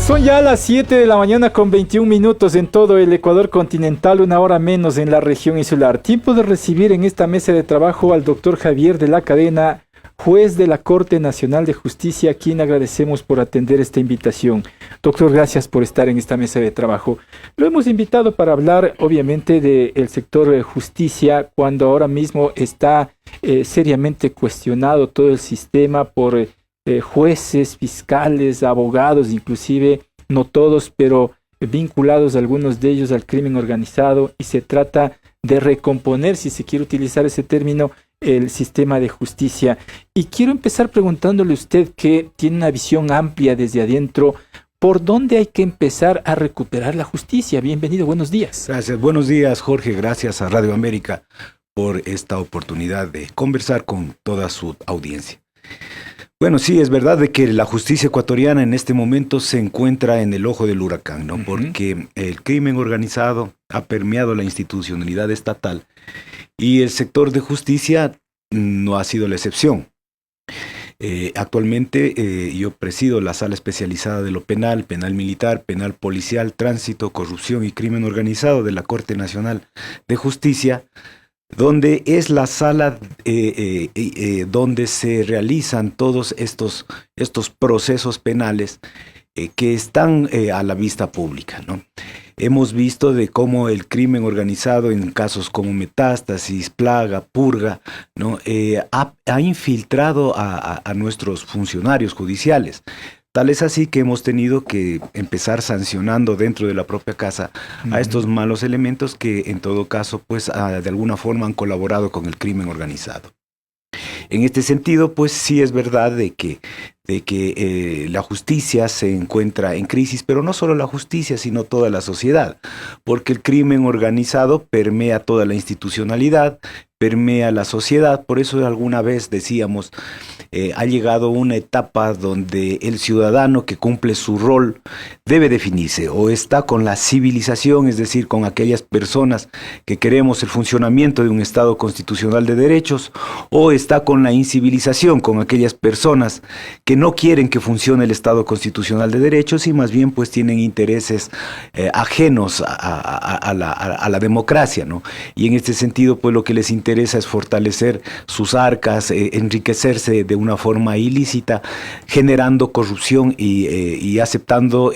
Son ya las 7 de la mañana con 21 minutos en todo el Ecuador continental, una hora menos en la región insular. Tiempo de recibir en esta mesa de trabajo al doctor Javier de la Cadena, juez de la Corte Nacional de Justicia, a quien agradecemos por atender esta invitación. Doctor, gracias por estar en esta mesa de trabajo. Lo hemos invitado para hablar, obviamente, del sector justicia, cuando ahora mismo está seriamente cuestionado todo el sistema por jueces, fiscales, abogados, inclusive, no todos, pero vinculados algunos de ellos al crimen organizado, y se trata de recomponer, si se quiere utilizar ese término, el sistema de justicia. Y quiero empezar preguntándole a usted, que tiene una visión amplia desde adentro, ¿por dónde hay que empezar a recuperar la justicia? Bienvenido, buenos días. Gracias, buenos días, Jorge. Gracias a Radio América por esta oportunidad de conversar con toda su audiencia. Bueno, sí, es verdad de que la justicia ecuatoriana en este momento se encuentra en el ojo del huracán, ¿no? Porque el crimen organizado ha permeado la institucionalidad estatal y el sector de justicia no ha sido la excepción. Actualmente yo presido la sala especializada de lo penal, penal militar, penal policial, tránsito, corrupción y crimen organizado de la Corte Nacional de Justicia, donde es la sala donde se realizan todos estos procesos penales que están a la vista pública, ¿no? Hemos visto de cómo el crimen organizado en casos como Metástasis, Plaga, Purga, ¿no? ha infiltrado a nuestros funcionarios judiciales. Tal es así que hemos tenido que empezar sancionando dentro de la propia casa a estos malos elementos que en todo caso pues de alguna forma han colaborado con el crimen organizado. En este sentido pues sí es verdad de que la justicia se encuentra en crisis, pero no solo la justicia sino toda la sociedad, porque el crimen organizado permea toda la institucionalidad, permea la sociedad. Por eso alguna vez decíamos, ha llegado una etapa donde el ciudadano que cumple su rol debe definirse, o está con la civilización, es decir, con aquellas personas que queremos el funcionamiento de un Estado constitucional de derechos, o está con la incivilización, con aquellas personas que no quieren que funcione el Estado constitucional de derechos y más bien pues tienen intereses ajenos a la democracia, ¿no? Y en este sentido pues lo que les interesa es fortalecer sus arcas, enriquecerse de una forma ilícita, generando corrupción y aceptando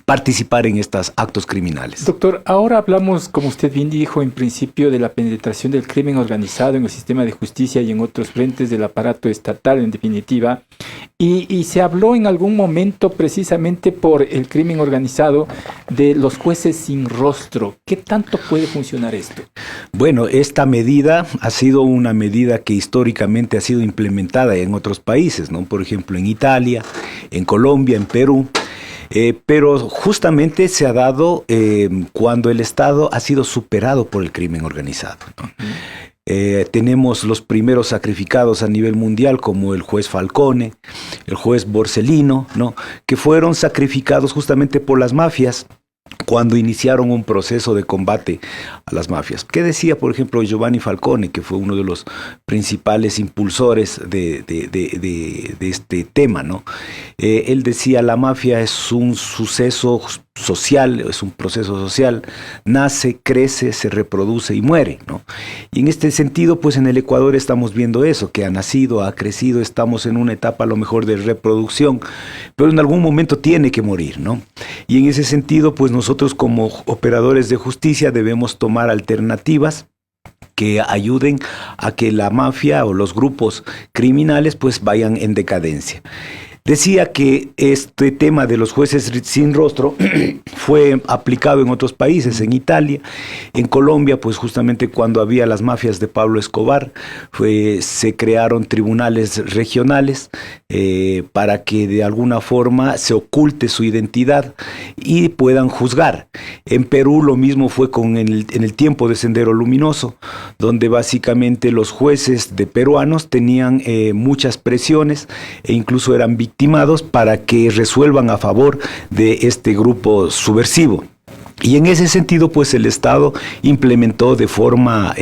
participar en estos actos criminales. Doctor, ahora hablamos, como usted bien dijo, en principio de la penetración del crimen organizado en el sistema de justicia y en otros frentes del aparato estatal, en definitiva, y se habló en algún momento precisamente por el crimen organizado de los jueces sin rostro. ¿Qué tanto puede funcionar esto? Bueno, esta medida ha sido una medida que históricamente ha sido implementada en otros países, ¿no? Por ejemplo, en Italia, en Colombia, en Perú. Pero justamente se ha dado cuando el Estado ha sido superado por el crimen organizado, ¿no? Tenemos los primeros sacrificados a nivel mundial como el juez Falcone, el juez Borsellino, ¿no? Que fueron sacrificados justamente por las mafias cuando iniciaron un proceso de combate a las mafias. ¿Qué decía, por ejemplo, Giovanni Falcone, que fue uno de los principales impulsores de este tema, ¿no? Él decía, la mafia es un suceso social, es un proceso social, nace, crece, se reproduce y muere, ¿no? Y en este sentido, pues en el Ecuador estamos viendo eso, que ha nacido, ha crecido, estamos en una etapa a lo mejor de reproducción, pero en algún momento tiene que morir, ¿no? Y en ese sentido, pues nosotros como operadores de justicia debemos tomar alternativas que ayuden a que la mafia o los grupos criminales pues vayan en decadencia. Decía que este tema de los jueces sin rostro fue aplicado en otros países, en Italia, en Colombia, pues justamente cuando había las mafias de Pablo Escobar, se crearon tribunales regionales para que de alguna forma se oculte su identidad y puedan juzgar. En Perú lo mismo fue en el tiempo de Sendero Luminoso, donde básicamente los jueces de peruanos tenían muchas presiones e incluso eran victimados para que resuelvan a favor de este grupo subversivo. Y en ese sentido, pues el Estado implementó de forma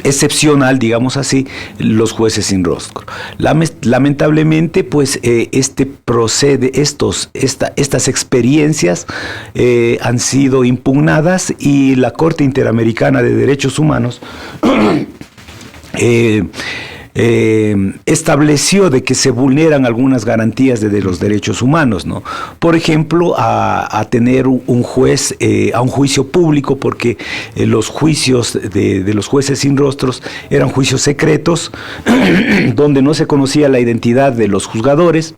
excepcional, digamos así, los jueces sin rostro. Lamentablemente, pues estas experiencias han sido impugnadas y la Corte Interamericana de Derechos Humanos estableció de que se vulneran algunas garantías de los derechos humanos, ¿no? Por ejemplo, a tener un juez, a un juicio público, porque los juicios de los jueces sin rostros eran juicios secretos, donde no se conocía la identidad de los juzgadores.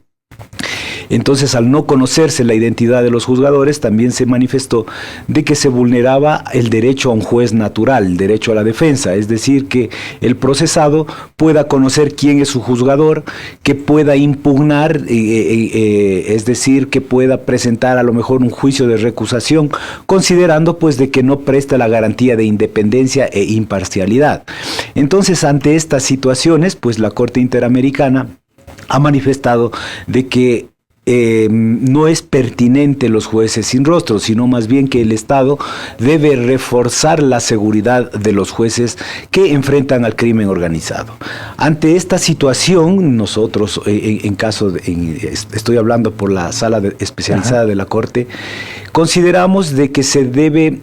Entonces, al no conocerse la identidad de los juzgadores, también se manifestó de que se vulneraba el derecho a un juez natural, el derecho a la defensa, es decir, que el procesado pueda conocer quién es su juzgador, que pueda impugnar, es decir, que pueda presentar a lo mejor un juicio de recusación, considerando pues de que no presta la garantía de independencia e imparcialidad. Entonces, ante estas situaciones, pues la Corte Interamericana ha manifestado de que no es pertinente los jueces sin rostro, sino más bien que el Estado debe reforzar la seguridad de los jueces que enfrentan al crimen organizado. Ante esta situación, nosotros, estoy hablando por la sala especializada de la Corte, consideramos de que se debe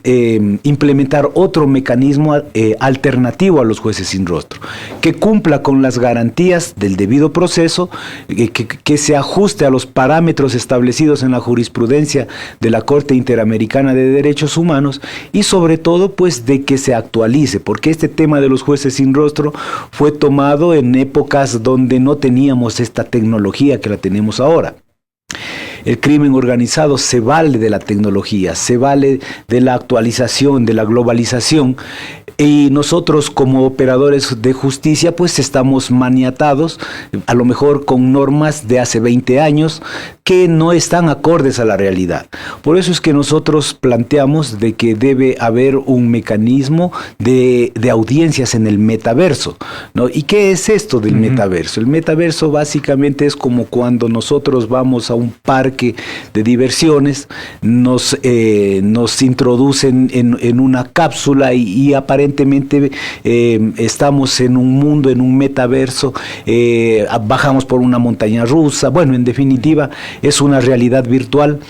implementar otro mecanismo alternativo a los jueces sin rostro, que cumpla con las garantías del debido proceso, que se ajuste a los parámetros establecidos en la jurisprudencia de la Corte Interamericana de Derechos Humanos y sobre todo pues de que se actualice, porque este tema de los jueces sin rostro fue tomado en épocas donde no teníamos esta tecnología que la tenemos ahora. El crimen organizado se vale de la tecnología, se vale de la actualización, de la globalización, y nosotros como operadores de justicia pues estamos maniatados a lo mejor con normas de hace 20 años que no están acordes a la realidad. Por eso es que nosotros planteamos de que debe haber un mecanismo de audiencias en el metaverso, ¿no? ¿Y qué es esto del metaverso? El metaverso básicamente es como cuando nosotros vamos a un parque de diversiones, nos introducen en una cápsula y aparentemente estamos en un mundo, en un metaverso, bajamos por una montaña rusa, bueno, en definitiva es una realidad virtual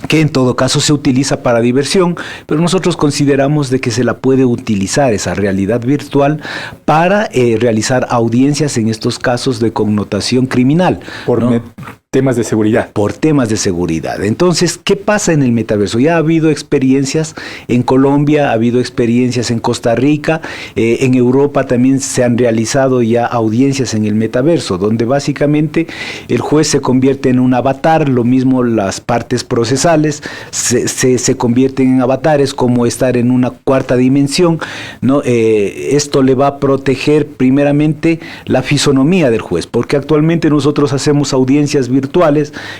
que en todo caso se utiliza para diversión, pero nosotros consideramos de que se la puede utilizar esa realidad virtual para realizar audiencias en estos casos de connotación criminal, ¿no? Temas de seguridad. Por temas de seguridad. Entonces, ¿qué pasa en el metaverso? Ya ha habido experiencias en Colombia, ha habido experiencias en Costa Rica, en Europa también se han realizado ya audiencias en el metaverso, donde básicamente el juez se convierte en un avatar, lo mismo las partes procesales se convierten en avatares, como estar en una cuarta dimensión, ¿no? Esto le va a proteger primeramente la fisonomía del juez, porque actualmente nosotros hacemos audiencias virtuales,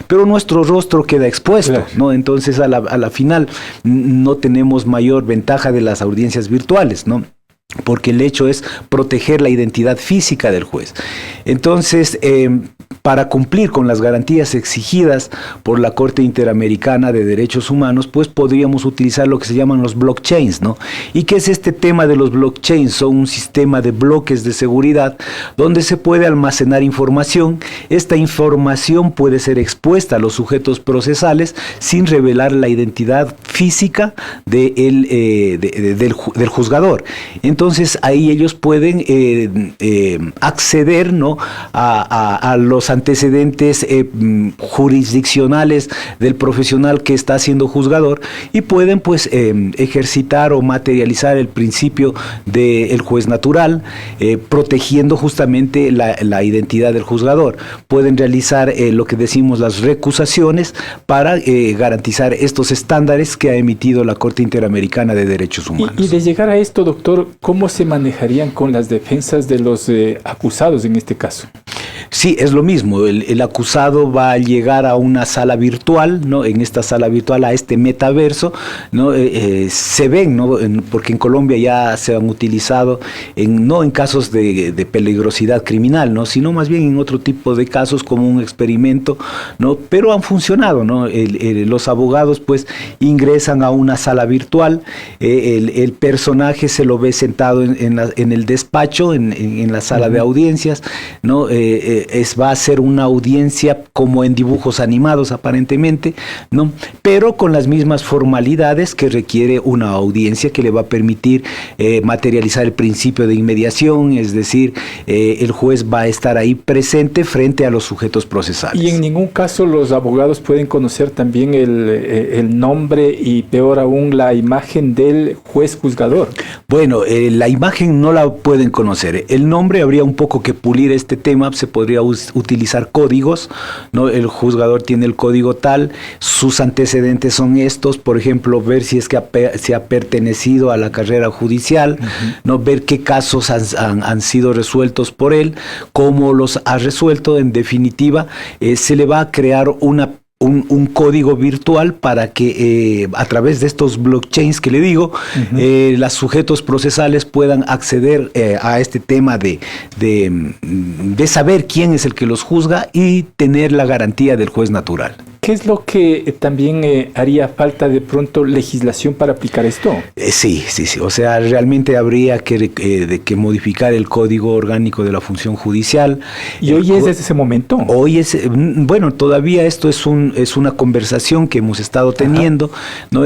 pero nuestro rostro queda expuesto, claro, ¿no? Entonces a la final no tenemos mayor ventaja de las audiencias virtuales, ¿no? Porque el hecho es proteger la identidad física del juez. Entonces, para cumplir con las garantías exigidas por la Corte Interamericana de Derechos Humanos, pues podríamos utilizar lo que se llaman los blockchains, ¿no? ¿Y qué es este tema de los blockchains? Son un sistema de bloques de seguridad donde se puede almacenar información. Esta información puede ser expuesta a los sujetos procesales sin revelar la identidad física del juzgador. Entonces ahí ellos pueden acceder, ¿no?, a los antecedentes jurisdiccionales del profesional que está siendo juzgador y pueden pues ejercitar o materializar el principio del juez natural, protegiendo justamente la identidad del juzgador. Pueden realizar lo que decimos las recusaciones para garantizar estos estándares que ha emitido la Corte Interamericana de Derechos Humanos. Y de llegar a esto, doctor, ¿cómo se manejarían con las defensas de los acusados en este caso? Sí, es lo mismo. El acusado va a llegar a una sala virtual, ¿no? En esta sala virtual, a este metaverso, ¿no? Se ven, ¿no? Porque en Colombia ya se han utilizado, no en casos de peligrosidad criminal, ¿no? Sino más bien en otro tipo de casos como un experimento, ¿no? Pero han funcionado, ¿no? Los abogados pues ingresan a una sala virtual, el personaje se lo ve sentado en el despacho, en la sala de audiencias, ¿no? Va a ser una audiencia como en dibujos animados aparentemente, ¿no? Pero con las mismas formalidades que requiere una audiencia, que le va a permitir materializar el principio de inmediación, es decir, el juez va a estar ahí presente frente a los sujetos procesales. Y en ningún caso los abogados pueden conocer también el nombre y peor aún la imagen del juez juzgador. Bueno, la imagen no la pueden conocer. El nombre habría un poco que pulir este tema, se podría utilizar códigos, ¿no? El juzgador tiene el código tal, sus antecedentes son estos, por ejemplo, ver si es que se ha pertenecido a la carrera judicial, ¿no? Ver qué casos han sido resueltos por él, cómo los ha resuelto. En definitiva, se le va a crear un código virtual para que a través de estos blockchains que le digo, los sujetos procesales puedan acceder a este tema de saber quién es el que los juzga y tener la garantía del juez natural. ¿Qué es lo que también haría falta de pronto legislación para aplicar esto? Sí. O sea, realmente habría que modificar el Código Orgánico de la Función Judicial. ¿Y hoy es desde ese momento? Hoy es, bueno, todavía esto es una conversación que hemos estado teniendo, ¿no?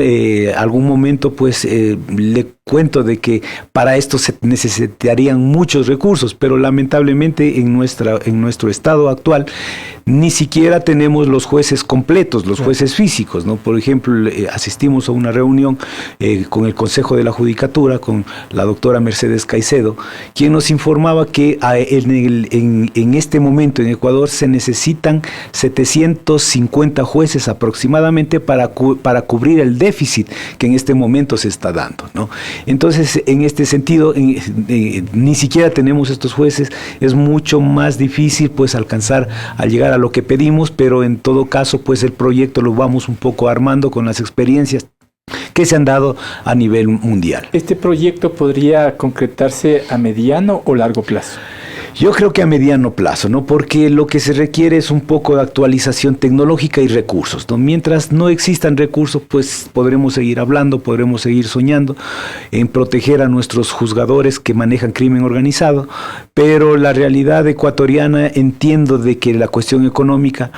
Algún momento, pues, le cuento de que para esto se necesitarían muchos recursos, pero lamentablemente en nuestro estado actual ni siquiera tenemos los jueces completos, los jueces físicos, ¿no? Por ejemplo, asistimos a una reunión con el Consejo de la Judicatura, con la doctora Mercedes Caicedo, quien nos informaba que en este momento en Ecuador se necesitan 750 jueces aproximadamente para cubrir el déficit que en este momento se está dando, ¿no? Entonces, en este sentido, ni siquiera tenemos estos jueces. Es mucho más difícil pues alcanzar a llegar a lo que pedimos, pero en todo caso pues el proyecto lo vamos un poco armando con las experiencias que se han dado a nivel mundial. ¿Este proyecto podría concretarse a mediano o largo plazo? Yo creo que a mediano plazo, ¿no? Porque lo que se requiere es un poco de actualización tecnológica y recursos, ¿no? Mientras no existan recursos, pues podremos seguir hablando, podremos seguir soñando en proteger a nuestros juzgadores que manejan crimen organizado, pero la realidad ecuatoriana, entiendo de que la cuestión económica,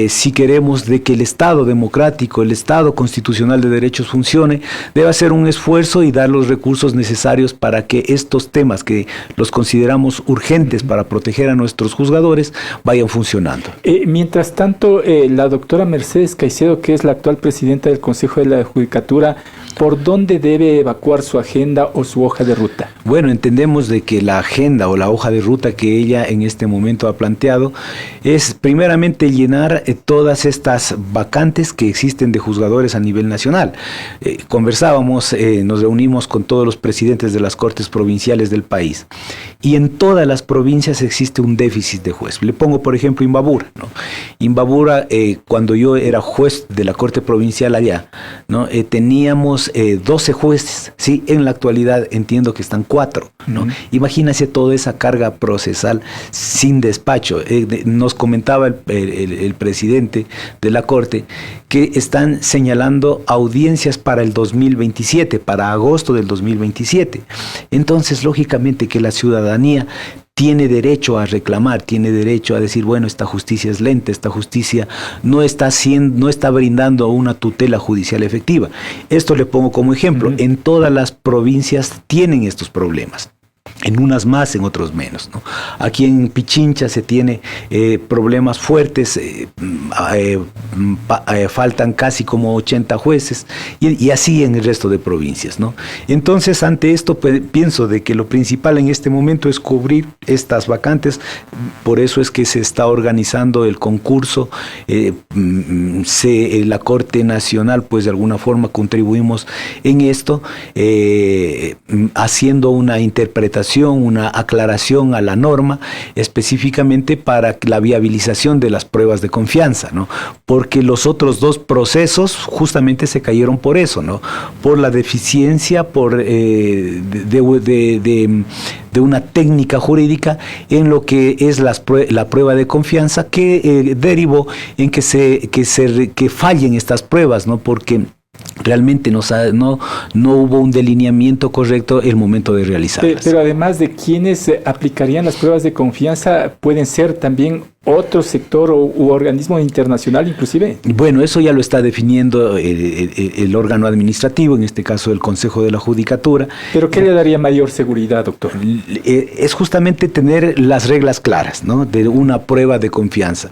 si queremos de que el Estado democrático, el Estado constitucional de derechos funcione, debe hacer un esfuerzo y dar los recursos necesarios para que estos temas que los consideramos urgentes para proteger a nuestros juzgadores vayan funcionando. Mientras tanto, la doctora Mercedes Caicedo, que es la actual presidenta del Consejo de la Judicatura, ¿por dónde debe evacuar su agenda o su hoja de ruta? Bueno, entendemos de que la agenda o la hoja de ruta que ella en este momento ha planteado es primeramente llenar todas estas vacantes que existen de juzgadores a nivel nacional. Conversábamos, nos reunimos con todos los presidentes de las cortes provinciales del país y en todas las provincias existe un déficit de juez. Le pongo por ejemplo Imbabura, ¿no? Imbabura, cuando yo era juez de la corte provincial allá, ¿no? Teníamos 12 jueces, ¿sí? En la actualidad entiendo que están 4, ¿no? Imagínese toda esa carga procesal sin despacho. Nos comentaba el presidente de la corte que están señalando audiencias para el 2027, para agosto del 2027. Entonces, lógicamente que la ciudadanía tiene derecho a reclamar, tiene derecho a decir, bueno, esta justicia es lenta, esta justicia no está brindando una tutela judicial efectiva. Esto le pongo como ejemplo. En todas las provincias tienen estos problemas. En unas más, en otros menos, ¿no? Aquí en Pichincha se tiene problemas fuertes faltan casi como 80 jueces y así en el resto de provincias, ¿no? Entonces, ante esto pienso de que lo principal en este momento es cubrir estas vacantes, por eso es que se está organizando el concurso, la Corte Nacional, pues de alguna forma contribuimos en esto, haciendo una interpretación, una aclaración a la norma, específicamente para la viabilización de las pruebas de confianza, ¿no? Porque los otros dos procesos justamente se cayeron por eso, ¿no? Por la deficiencia de una técnica jurídica en lo que es la prueba de confianza, que derivó en que fallen estas pruebas, ¿no? Porque realmente no hubo un delineamiento correcto el momento de realizarlas. Pero además de quienes aplicarían las pruebas de confianza, pueden ser también otro sector u organismo internacional inclusive. Bueno, eso ya lo está definiendo el órgano administrativo, en este caso el Consejo de la Judicatura. ¿Pero qué le daría mayor seguridad, doctor? Es justamente tener las reglas claras, ¿no? De una prueba de confianza,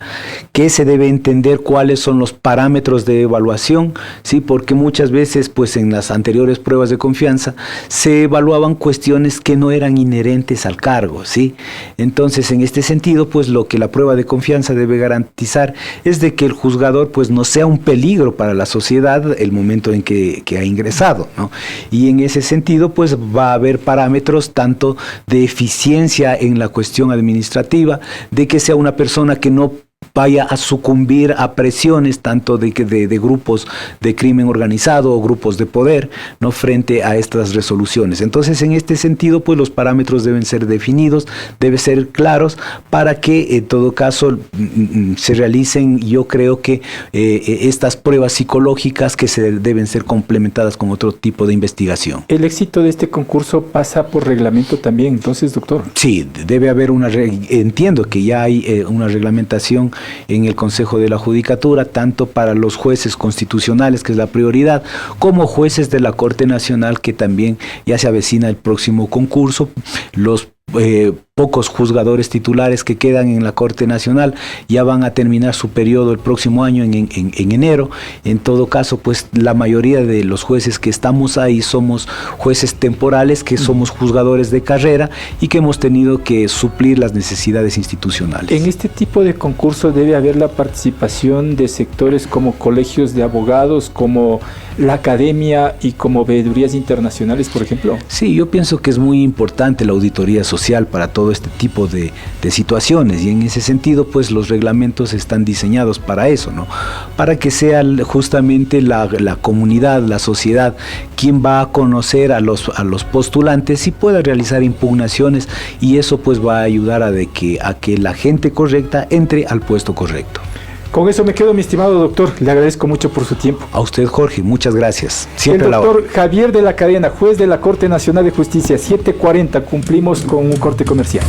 que se debe entender cuáles son los parámetros de evaluación, ¿sí? Porque muchas veces, pues en las anteriores pruebas de confianza, se evaluaban cuestiones que no eran inherentes al cargo, ¿sí? Entonces, en este sentido, pues lo que la prueba de confianza debe garantizar es de que el juzgador pues no sea un peligro para la sociedad el momento en que ha ingresado, ¿no? Y en ese sentido pues va a haber parámetros tanto de eficiencia en la cuestión administrativa, de que sea una persona que no vaya a sucumbir a presiones tanto de grupos de crimen organizado o grupos de poder, ¿no? Frente a estas resoluciones. Entonces, en este sentido, pues los parámetros deben ser definidos, deben ser claros para que en todo caso se realicen, yo creo que estas pruebas psicológicas que deben ser complementadas con otro tipo de investigación. ¿El éxito de este concurso pasa por reglamento también, entonces, doctor? Sí, debe haber entiendo que ya hay una reglamentación en el Consejo de la Judicatura, tanto para los jueces constitucionales, que es la prioridad, como jueces de la Corte Nacional, que también ya se avecina el próximo concurso. Los pocos juzgadores titulares que quedan en la Corte Nacional ya van a terminar su periodo el próximo año en enero. En todo caso, pues la mayoría de los jueces que estamos ahí somos jueces temporales, que somos juzgadores de carrera y que hemos tenido que suplir las necesidades institucionales. En este tipo de concurso debe haber la participación de sectores como colegios de abogados, como la academia y como veedurías internacionales, por ejemplo. Sí, yo pienso que es muy importante la auditoría social para todo este tipo de situaciones, y en ese sentido pues los reglamentos están diseñados para eso, ¿no? Para que sea justamente la comunidad, la sociedad, quien va a conocer a los postulantes y pueda realizar impugnaciones, y eso pues va a ayudar a que la gente correcta entre al puesto correcto. Con eso me quedo, mi estimado doctor. Le agradezco mucho por su tiempo. A usted, Jorge, muchas gracias. Siempre el doctor Javier de la Cadena, juez de la Corte Nacional de Justicia, 7:40. Cumplimos con un corte comercial.